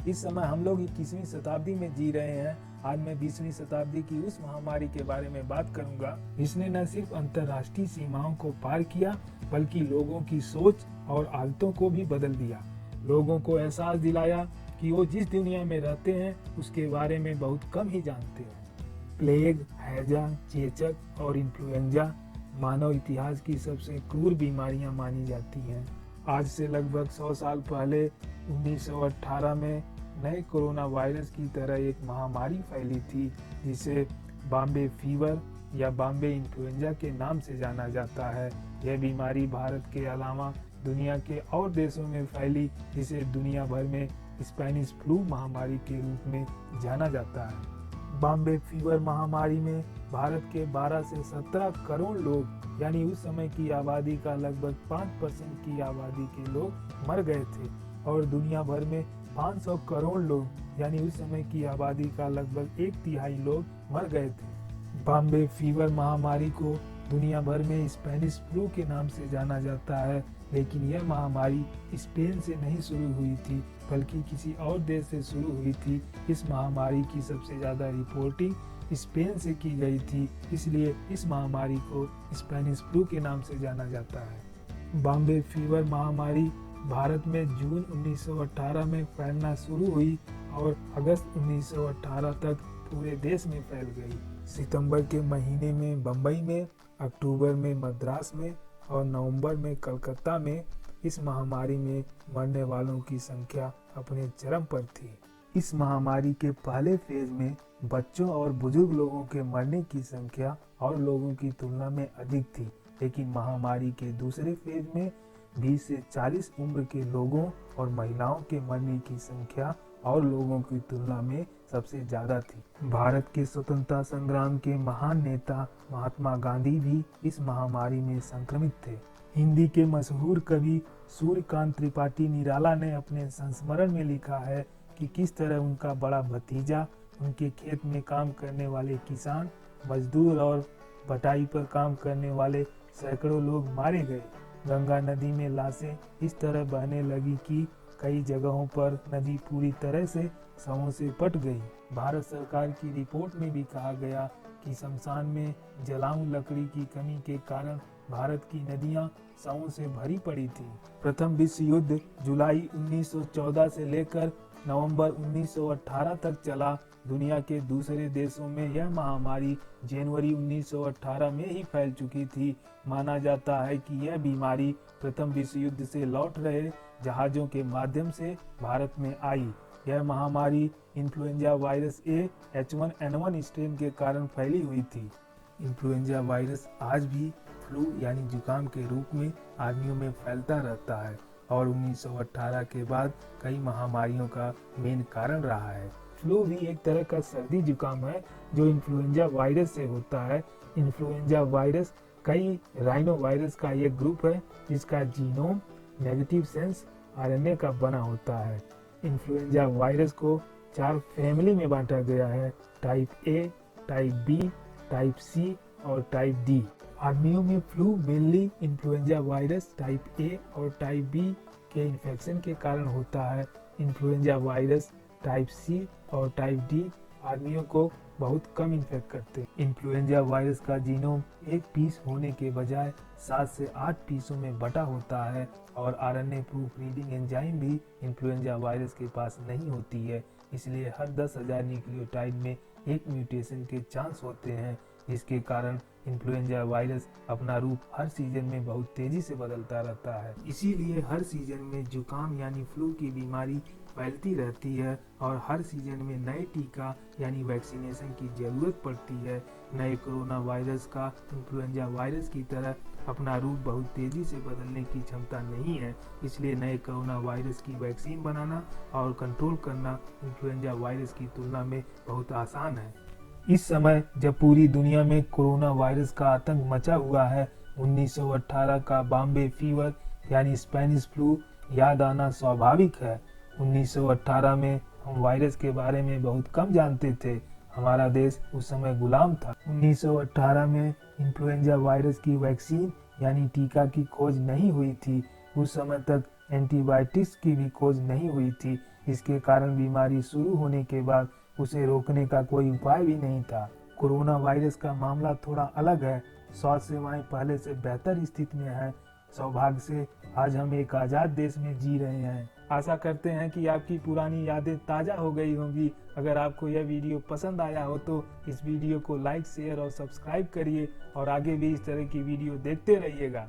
इस समय हम लोग 21वीं शताब्दी में जी रहे हैं। आज मैं 20वीं शताब्दी की उस महामारी के बारे में बात करूंगा जिसने न सिर्फ अंतर्राष्ट्रीय सीमाओं को पार किया बल्कि लोगों की सोच और आदतों को भी बदल दिया। लोगों को एहसास दिलाया कि वो जिस दुनिया में रहते हैं उसके बारे में बहुत कम ही जानते हैं। प्लेग, हैजा, चेचक और इन्फ्लुएंजा मानव इतिहास की सबसे क्रूर बीमारियां मानी जाती हैं। आज से लगभग 100 साल पहले 1918 में नए कोरोना वायरस की तरह एक महामारी फैली थी जिसे बॉम्बे फीवर या बॉम्बे इन्फ्लुएंजा के नाम से जाना जाता है। यह बीमारी भारत के अलावा दुनिया के और देशों में फैली जिसे दुनिया भर में स्पेनिश फ्लू महामारी के रूप में जाना जाता है। बॉम्बे फीवर महामारी में भारत के 12 से 17 करोड़ लोग यानी उस समय की आबादी का लगभग 5% की आबादी के लोग मर गए थे और दुनिया भर में 500 करोड़ लोग यानी उस समय की आबादी का लगभग 1/3 लोग मर गए थे। बॉम्बे फीवर महामारी को दुनिया भर में स्पेनिश फ्लू के नाम से जाना जाता है, लेकिन यह महामारी स्पेन से नहीं शुरू हुई थी बल्कि किसी और देश से शुरू हुई थी। इस महामारी की सबसे ज्यादा रिपोर्टिंग स्पेन से की गई थी, इसलिए इस महामारी को स्पेनिश फ्लू के नाम से जाना जाता है। बॉम्बे फीवर महामारी भारत में जून 1918 में फैलना शुरू हुई और अगस्त 1918 तक पूरे देश में फैल गई। सितंबर के महीने में बम्बई में, अक्टूबर में मद्रास में और नवंबर में कलकत्ता में इस महामारी में मरने वालों की संख्या अपने चरम पर थी। इस महामारी के पहले फेज में बच्चों और बुजुर्ग लोगों के मरने की संख्या और लोगों की तुलना में अधिक थी, लेकिन महामारी के दूसरे फेज में 20 से 40 उम्र के लोगों और महिलाओं के मरने की संख्या और लोगों की तुलना में सबसे ज्यादा थी। भारत के स्वतंत्रता संग्राम के महान नेता महात्मा गांधी भी इस महामारी में संक्रमित थे। हिंदी के मशहूर कवि सूर्यकांत त्रिपाठी निराला ने अपने संस्मरण में लिखा है कि किस तरह उनका बड़ा भतीजा, उनके खेत में काम करने वाले किसान, मजदूर और बटाई पर काम करने वाले सैकड़ों लोग मारे गए। गंगा नदी में लाशें इस तरह बहने लगी कि कई जगहों पर नदी पूरी तरह से शवों से पट गई। भारत सरकार की रिपोर्ट में भी कहा गया कि शमशान में जलाऊ लकड़ी की कमी के कारण भारत की नदियां शवों से भरी पड़ी थी। प्रथम विश्व युद्ध जुलाई 1914 से लेकर नवंबर 1918 तक चला। दुनिया के दूसरे देशों में यह महामारी जनवरी 1918 में ही फैल चुकी थी। माना जाता है कि यह बीमारी प्रथम विश्व युद्ध से लौट रहे जहाजों के माध्यम से भारत में आई। यह महामारी influenza virus A H1N1 strain के कारण फैली हुई थी। इन्फ्लुएंजा वायरस आज भी फ्लू यानी जुकाम के रूप में आदमियों में फैलता रहता है और 1918 के बाद कई महामारियों का मेन कारण रहा है। फ्लू भी एक तरह का सर्दी जुकाम है जो इन्फ्लुएंजा वायरस से होता है। इन्फ्लुएंजा वायरस कई राइनो वायरस का एक ग्रुप है जिसका जीनोम नेगेटिव सेंस RNA का बना होता है। इन्फ्लुएंजा वायरस को 4 फैमिली में बांटा गया है, type A, type B, type C और टाइप D। आदमियों में flu mainly influenza virus type A और टाइप B के इन्फेक्शन के कारण होता है। इन्फ्लुएंजा वायरस टाइप C और टाइप D आदमियों को बहुत कम इन्फेक्ट करते हैं। इन्फ्लुएंजा वायरस का जीनोम एक पीस होने के बजाय 7 से 8 पीसों में बटा होता है और RNA प्रूफ रीडिंग एंजाइम भी इन्फ्लुएंजा वायरस के पास नहीं होती है, इसलिए हर 10,000 न्यूक्लियोटाइड में एक म्यूटेशन के चांस होते हैं, जिसके कारण इन्फ्लुएंजा वायरस अपना रूप हर सीजन में बहुत तेजी से बदलता रहता है। इसीलिए हर सीजन में जुकाम यानी फ्लू की बीमारी फैलती रहती है और हर सीजन में नए टीका यानी वैक्सीनेशन की जरूरत पड़ती है। नए कोरोना वायरस का इन्फ्लुएंजा वायरस की तरह अपना रूप बहुत तेजी से बदलने की क्षमता नहीं है, इसलिए नए कोरोना वायरस की वैक्सीन बनाना और कंट्रोल करना इन्फ्लुएंजा वायरस की तुलना में बहुत आसान है। इस समय जब पूरी दुनिया में कोरोना वायरस का आतंक मचा हुआ है, 1918 का बॉम्बे फीवर यानी स्पेनिश फ्लू याद आना स्वाभाविक है। 1918 में हम वायरस के बारे में बहुत कम जानते थे, हमारा देश उस समय गुलाम था। 1918 में इन्फ्लुएंजा वायरस की वैक्सीन यानी टीका की खोज नहीं हुई थी। उस समय तक एंटीबायोटिक्स की भी खोज नहीं हुई थी। इसके कारण बीमारी शुरू होने के बाद उसे रोकने का कोई उपाय भी नहीं था। कोरोना वायरस का मामला थोड़ा अलग है। स्वास्थ्य सेवाएं पहले से बेहतर स्थिति में है। सौभाग्य से आज हम एक आज़ाद देश में जी रहे हैं। आशा करते हैं कि आपकी पुरानी यादें ताज़ा हो गई होंगी। अगर आपको यह वीडियो पसंद आया हो तो इस वीडियो को लाइक, शेयर और सब्सक्राइब करिए और आगे भी इस तरह की वीडियो देखते रहिएगा।